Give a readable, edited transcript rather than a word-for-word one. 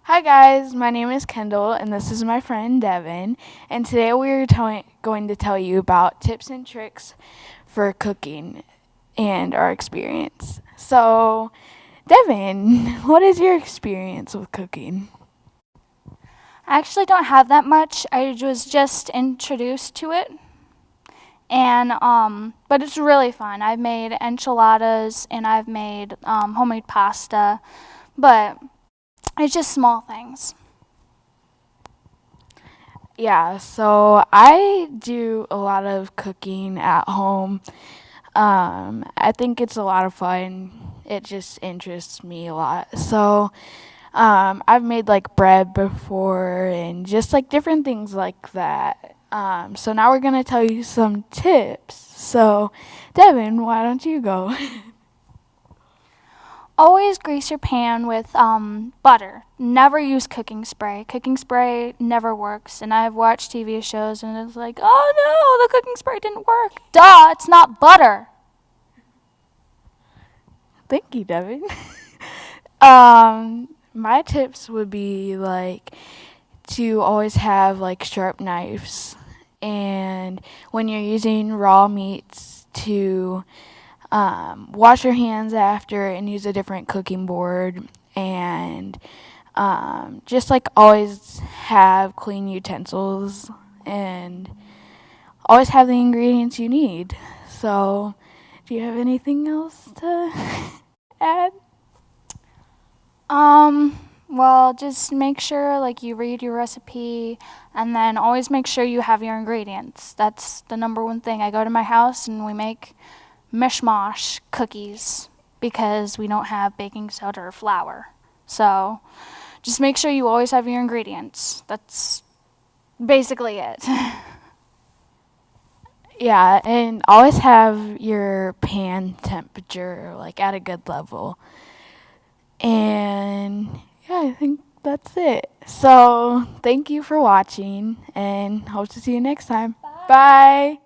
Hi guys, my name is Kendall and this is my friend Devin, and today we're going to tell you about tips and tricks for cooking and our experience. So, Devin, what is your experience with cooking? I actually don't have that much. I was just introduced to it. And but it's really fun. I've made enchiladas and I've made homemade pasta, but it's just small things. Yeah, so I do a lot of cooking at home. I think it's a lot of fun. It just interests me a lot. So, I've made like bread before and just like different things like that. So now we're gonna tell you some tips. So, Devin, why don't you go? Always grease your pan with butter. Never use cooking spray. Cooking spray never works. And I've watched TV shows and it's like, oh no, the cooking spray didn't work. Duh, it's not butter. Thank you, Devin. My tips would be like to always have like sharp knives, and when you're using raw meats, to wash your hands after and use a different cooking board, and just like always have clean utensils and always have the ingredients you need. So, do you have anything else to add? Well, just make sure like you read your recipe and then always make sure you have your ingredients. That's the number one thing. I go to my house and we make mishmash cookies because we don't have baking soda or flour. So, just make sure you always have your ingredients. That's basically it. Yeah, and always have your pan temperature like at a good level. And yeah, I think that's it. So, thank you for watching and hope to see you next time. Bye.